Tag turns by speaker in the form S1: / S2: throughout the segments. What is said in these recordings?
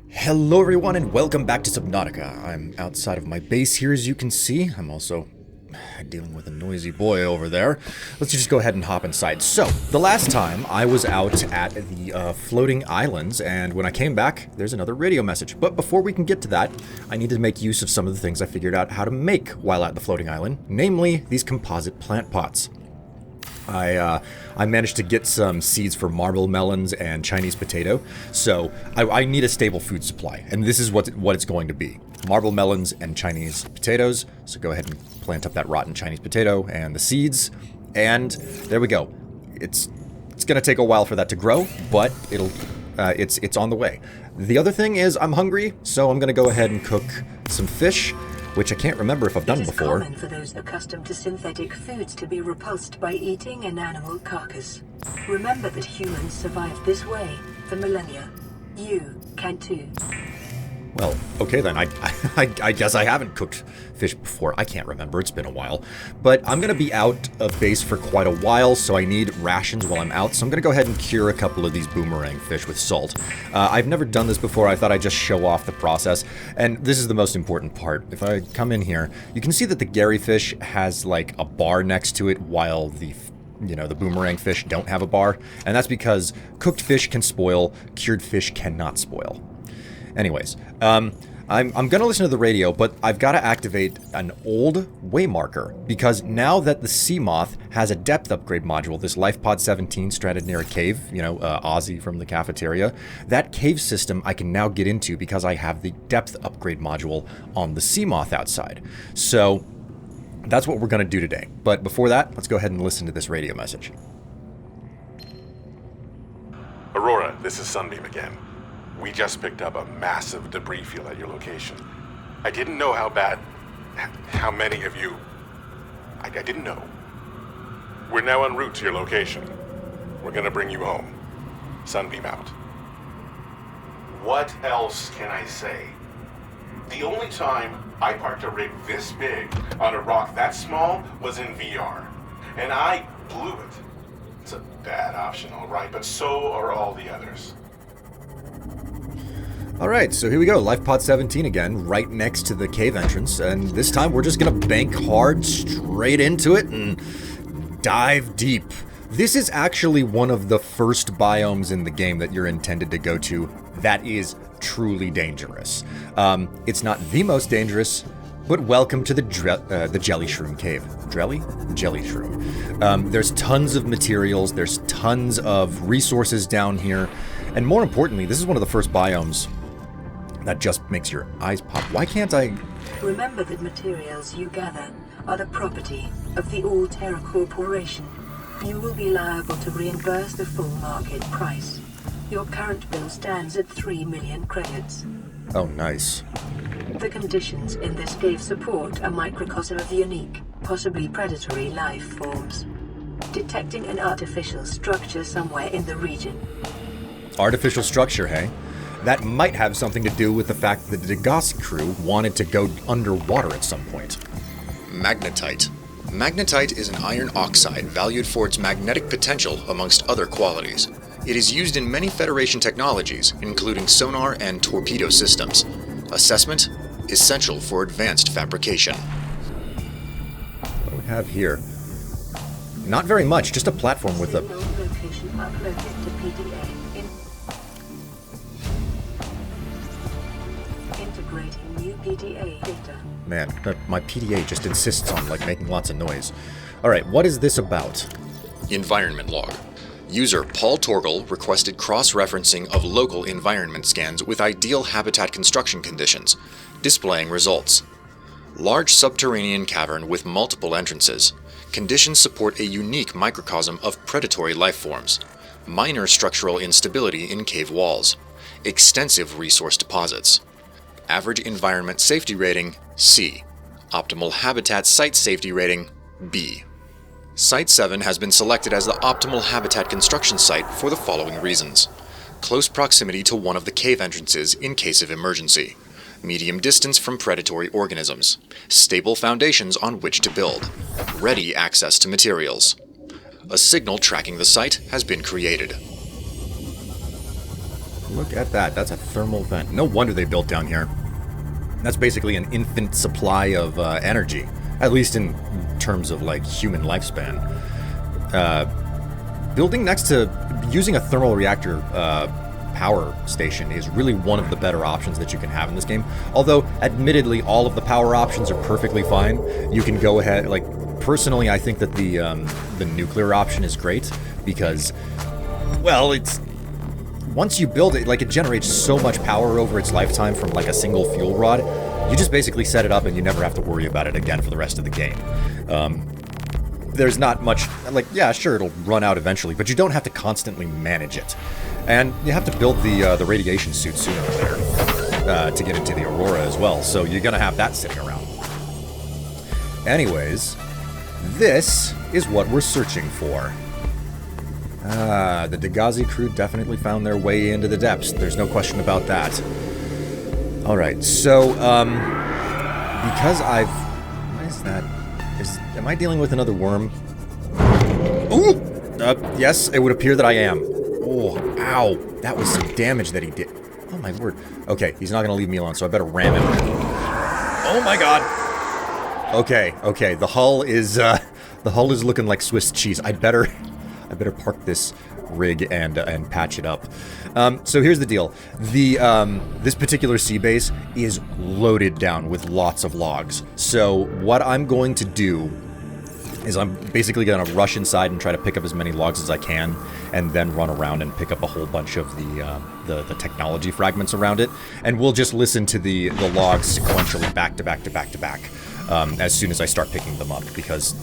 S1: Hello everyone and welcome back to Subnautica. I'm outside of my base here as you can see. I'm also dealing with a noisy boy over there. Let's just go ahead and hop inside. So, the last time I was out at the floating islands, and when I came back, there's another radio message. But before we can get to that, I need to make use of some of the things I figured out how to make while at the floating island, namely these composite plant pots. I managed to get some seeds for marble melons and Chinese potato, so I need a stable food supply, and this is what it's going to be. Marble melons and Chinese potatoes, so go ahead and plant up that rotten Chinese potato and the seeds, and there we go. It's going to take a while for that to grow, but it's on the way. The other thing is I'm hungry, so I'm going to go ahead and cook some fish, which I can't remember if I've done before.
S2: It is common for those accustomed to synthetic foods to be repulsed by eating an animal carcass. Remember that humans survived this way for millennia. You can too.
S1: Well, okay then, I guess I haven't cooked fish before. I can't remember, it's been a while. But I'm going to be out of base for quite a while, so I need rations while I'm out. So I'm going to go ahead and cure a couple of these boomerang fish with salt. I've never done this before. I thought I'd just show off the process. And this is the most important part. If I come in here, you can see that the Gary fish has like a bar next to it while the boomerang fish don't have a bar. And that's because cooked fish can spoil, cured fish cannot spoil. Anyways, I'm going to listen to the radio, but I've got to activate an old waymarker, because now that the sea moth has a depth upgrade module, this LifePod 17 stranded near a cave, Ozzy from the cafeteria, that cave system I can now get into because I have the depth upgrade module on the sea moth outside. So that's what we're going to do today. But before that, let's go ahead and listen to this radio message.
S3: Aurora, this is Sunbeam again. We just picked up a massive debris field at your location. I didn't know how many of you... I didn't know. We're now en route to your location. We're gonna bring you home. Sunbeam out. What else can I say? The only time I parked a rig this big on a rock that small was in VR. And I blew it. It's a bad option, all right, but so are all the others.
S1: Alright, so here we go, LifePod 17 again, right next to the cave entrance, and this time we're just gonna bank hard straight into it and dive deep. This is actually one of the first biomes in the game that you're intended to go to that is truly dangerous. It's not the most dangerous, but welcome to the Jellyshroom cave. Jellyshroom. There's tons of materials, there's tons of resources down here, and more importantly, this is one of the first biomes that just makes your eyes pop. Why can't I...
S2: Remember that materials you gather are the property of the All-Terra Corporation. You will be liable to reimburse the full market price. Your current bill stands at 3 million credits.
S1: Oh, nice.
S2: The conditions in this cave support a microcosm of unique, possibly predatory life forms. Detecting an artificial structure somewhere in the region.
S1: Artificial structure, hey? That might have something to do with the fact that the Degas crew wanted to go underwater at some point. Magnetite. Magnetite is an iron oxide valued for its magnetic potential amongst other qualities. It is used in many Federation technologies, including sonar and torpedo systems. Assessment? Essential for advanced fabrication. What do we have here? Not very much, just a platform with a...
S2: Location uploaded to PDA. Integrating new PDA data.
S1: Man, my PDA just insists on making lots of noise. Alright, what is this about? Environment log. User Paul Torgel requested cross-referencing of local environment scans with ideal habitat construction conditions, displaying results. Large subterranean cavern with multiple entrances. Conditions support a unique microcosm of predatory life forms. Minor structural instability in cave walls. Extensive resource deposits. Average environment safety rating, C. Optimal habitat site safety rating, B. Site 7 has been selected as the optimal habitat construction site for the following reasons. Close proximity to one of the cave entrances in case of emergency. Medium distance from predatory organisms. Stable foundations on which to build. Ready access to materials. A signal tracking the site has been created. Look at that. That's a thermal vent. No wonder they built down here. That's basically an infinite supply of energy, at least in terms of, like, human lifespan. Building next to... Using a thermal reactor power station is really one of the better options that you can have in this game. Although, admittedly, all of the power options are perfectly fine. You can go ahead... Like, personally, I think that the nuclear option is great because, well, it's... Once you build it, like, it generates so much power over its lifetime from, like, a single fuel rod, you just basically set it up and you never have to worry about it again for the rest of the game. There's not much, like, yeah, sure, it'll run out eventually, but you don't have to constantly manage it. And you have to build the radiation suit sooner or later to get into the Aurora as well, so you're gonna have that sitting around. Anyways, this is what we're searching for. The Dagazi crew definitely found their way into the depths. There's no question about that. Alright, so, because I've... What is that? Am I dealing with another worm? Ooh! Yes, it would appear that I am. Oh, ow. That was some damage that he did. Oh, my word. Okay, he's not gonna leave me alone, so I better ram him. Oh, my God! Okay, the hull is looking like Swiss cheese. I better park this rig and patch it up. So here's the deal. This particular sea base is loaded down with lots of logs. So what I'm going to do is I'm basically going to rush inside and try to pick up as many logs as I can, and then run around and pick up a whole bunch of the technology fragments around it, and we'll just listen to the logs sequentially back to back to back to back as soon as I start picking them up, because,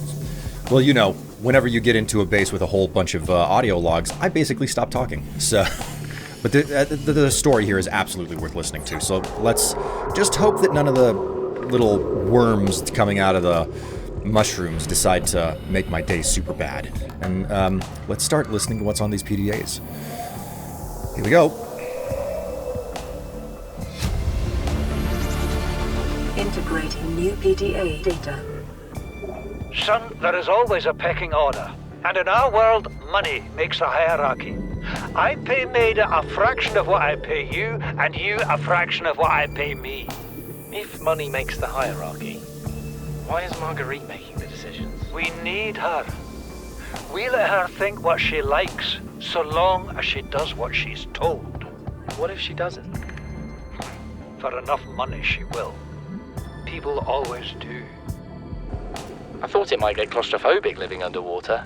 S1: well, you know, whenever you get into a base with a whole bunch of audio logs, I basically stop talking. So, but the story here is absolutely worth listening to. So let's just hope that none of the little worms coming out of the mushrooms decide to make my day super bad. And let's start listening to what's on these PDAs. Here we go.
S2: Integrating new PDA data.
S4: Son, there is always a pecking order. And in our world, money makes a hierarchy. I pay Maida a fraction of what I pay you, and you a fraction of what I pay me.
S5: If money makes the hierarchy, why is Marguerite making the decisions?
S4: We need her. We let her think what she likes, so long as she does what she's told.
S5: What if she doesn't?
S4: For enough money, she will. People always do.
S5: I thought it might get claustrophobic living underwater.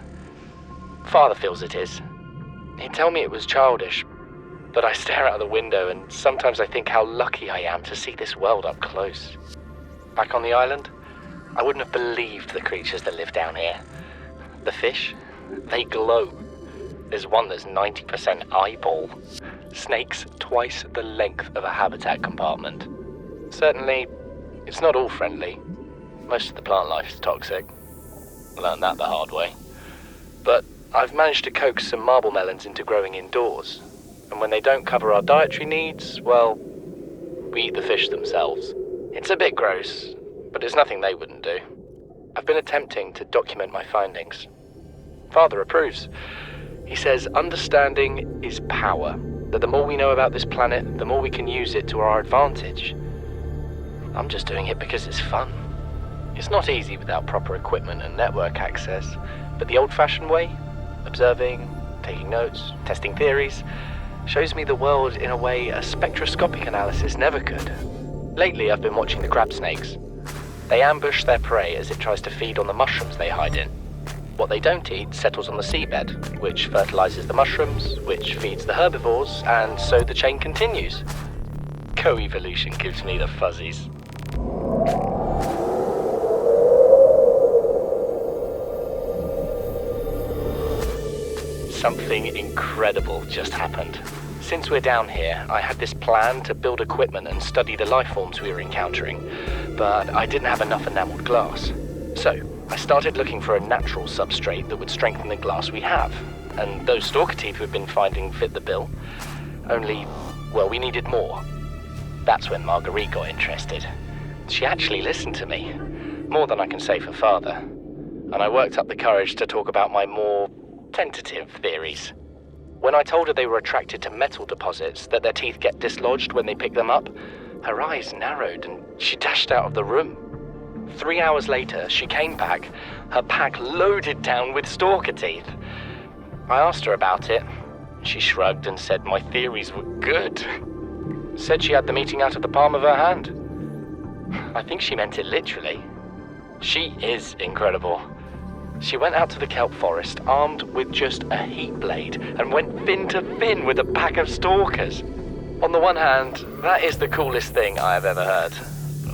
S5: Father feels it is. He'd tell me it was childish, but I stare out the window and sometimes I think how lucky I am to see this world up close. Back on the island, I wouldn't have believed the creatures that live down here. The fish, they glow. There's one that's 90% eyeball. Snakes twice the length of a habitat compartment. Certainly, it's not all friendly. Most of the plant life is toxic. Learned that the hard way. But I've managed to coax some marble melons into growing indoors. And when they don't cover our dietary needs, well, we eat the fish themselves. It's a bit gross, but it's nothing they wouldn't do. I've been attempting to document my findings. Father approves. He says understanding is power, that the more we know about this planet, the more we can use it to our advantage. I'm just doing it because it's fun. It's not easy without proper equipment and network access, but the old-fashioned way, observing, taking notes, testing theories, shows me the world in a way a spectroscopic analysis never could. Lately, I've been watching the crab snakes. They ambush their prey as it tries to feed on the mushrooms they hide in. What they don't eat settles on the seabed, which fertilizes the mushrooms, which feeds the herbivores, and so the chain continues. Co-evolution gives me the fuzzies. Something incredible just happened. Since we're down here, I had this plan to build equipment and study the life forms we were encountering, but I didn't have enough enameled glass. So, I started looking for a natural substrate that would strengthen the glass we have, and those stalker teeth we've been finding fit the bill. Only, well, we needed more. That's when Marguerite got interested. She actually listened to me, more than I can say for Father, and I worked up the courage to talk about my more tentative theories. When I told her they were attracted to metal deposits, that their teeth get dislodged when they pick them up, her eyes narrowed and she dashed out of the room. 3 hours later, she came back, her pack loaded down with stalker teeth. I asked her about it. She shrugged and said my theories were good. Said she had the meeting out of the palm of her hand. I think she meant it literally. She is incredible. She went out to the kelp forest armed with just a heat blade and went fin to fin with a pack of stalkers. On the one hand, that is the coolest thing I have ever heard.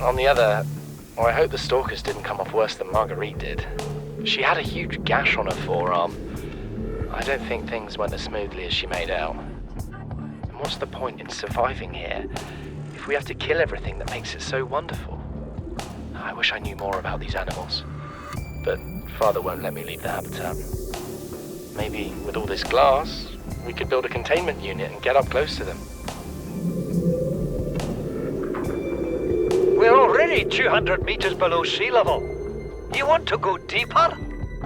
S5: On the other, I hope the stalkers didn't come off worse than Marguerite did. She had a huge gash on her forearm. I don't think things went as smoothly as she made out. And what's the point in surviving here if we have to kill everything that makes it so wonderful? I wish I knew more about these animals, but Father won't let me leave the habitat. Maybe with all this glass, we could build a containment unit and get up close to them.
S4: We're already 200 meters below sea level. You want to go deeper?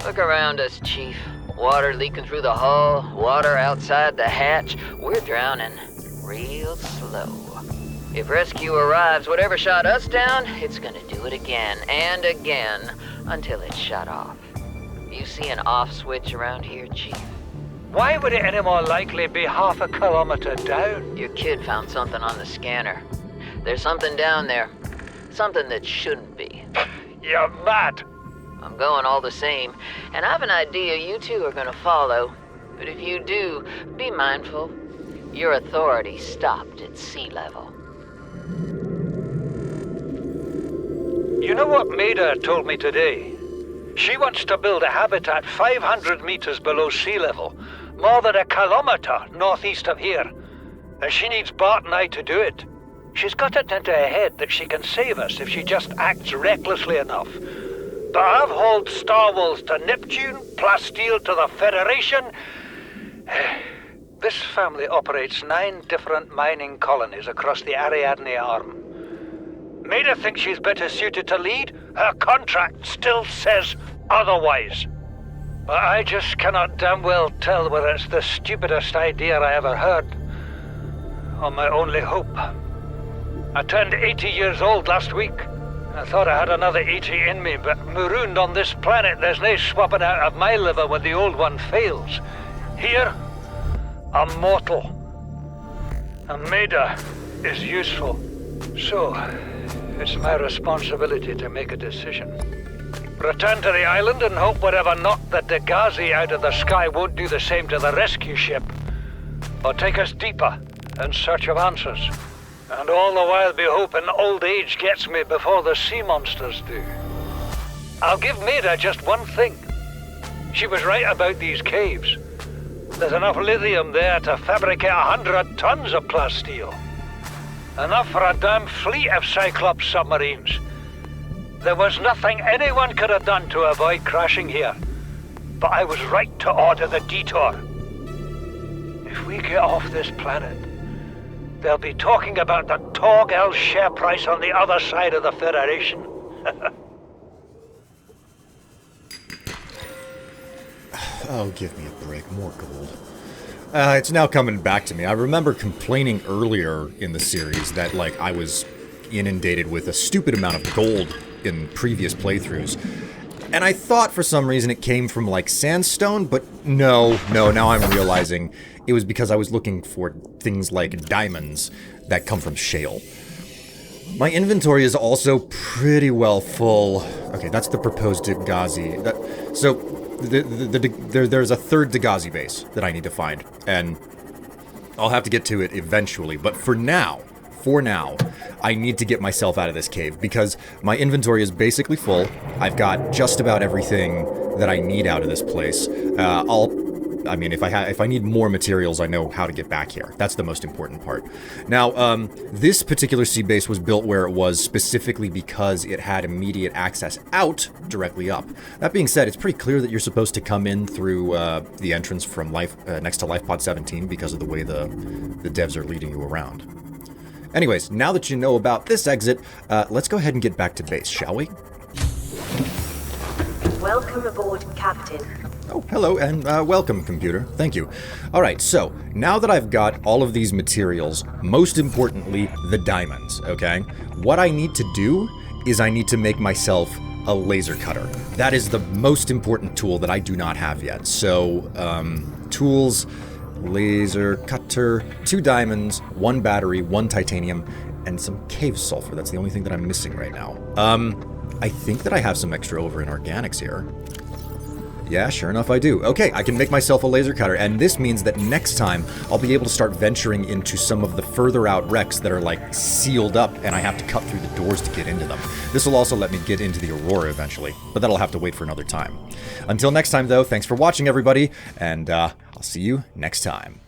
S6: Look around us, Chief. Water leaking through the hull, water outside the hatch. We're drowning real slow. If rescue arrives, whatever shot us down, it's gonna do it again and again until it's shut off. You see an off switch around here, Chief?
S4: Why would it any more likely be half a kilometer down?
S6: Your kid found something on the scanner. There's something down there. Something that shouldn't be.
S4: You're mad.
S6: I'm going all the same, and I have an idea you two are gonna follow. But if you do, be mindful. Your authority stopped at sea level.
S4: You know what Maida told me today? She wants to build a habitat 500 meters below sea level, more than a kilometer northeast of here. And she needs Bart and I to do it. She's got it into her head that she can save us if she just acts recklessly enough. But I've hauled Star Wars to Neptune, Plasteel to the Federation. This family operates 9 different mining colonies across the Ariadne Arm. Maida thinks she's better suited to lead. Her contract still says otherwise. But I just cannot damn well tell whether it's the stupidest idea I ever heard, or my only hope. I turned 80 years old last week. I thought I had another 80 in me, but marooned on this planet, there's no swapping out of my liver when the old one fails. Here, I'm mortal. And Maida is useful. So, it's my responsibility to make a decision. Return to the island and hope whatever knocked the Degazi out of the sky won't do the same to the rescue ship. Or take us deeper in search of answers. And all the while be hoping old age gets me before the sea monsters do. I'll give Maida just one thing. She was right about these caves. There's enough lithium there to fabricate 100 tons of plasteel. Enough for a damn fleet of Cyclops submarines. There was nothing anyone could have done to avoid crashing here. But I was right to order the detour. If we get off this planet, they'll be talking about the Torgal share price on the other side of the Federation.
S1: Oh, give me a break. More gold. It's now coming back to me. I remember complaining earlier in the series that, like, I was inundated with a stupid amount of gold in previous playthroughs. And I thought for some reason it came from, like, sandstone, but no, now I'm realizing it was because I was looking for things like diamonds that come from shale. My inventory is also pretty well full. Okay, that's the proposed Degazi. There's a third Degazi base that I need to find, and I'll have to get to it eventually, but for now, I need to get myself out of this cave, because my inventory is basically full. I've got just about everything that I need out of this place. If I need more materials, I know how to get back here. That's the most important part. Now, this particular sea base was built where it was specifically because it had immediate access out directly up. That being said, it's pretty clear that you're supposed to come in through the entrance from next to LifePod 17 because of the way the devs are leading you around. Anyways, now that you know about this exit, let's go ahead and get back to base, shall we?
S2: Welcome aboard, Captain.
S1: Oh, hello, and welcome, computer. Thank you. Alright, so, now that I've got all of these materials, most importantly, the diamonds, okay? What I need to do is I need to make myself a laser cutter. That is the most important tool that I do not have yet. So, tools, laser cutter, 2 diamonds, 1 battery, 1 titanium, and some cave sulfur. That's the only thing that I'm missing right now. I think that I have some extra over in organics here. Yeah, sure enough I do. Okay, I can make myself a laser cutter, and this means that next time I'll be able to start venturing into some of the further out wrecks that are like sealed up and I have to cut through the doors to get into them. This will also let me get into the Aurora eventually, but that'll have to wait for another time. Until next time though, thanks for watching everybody, and I'll see you next time.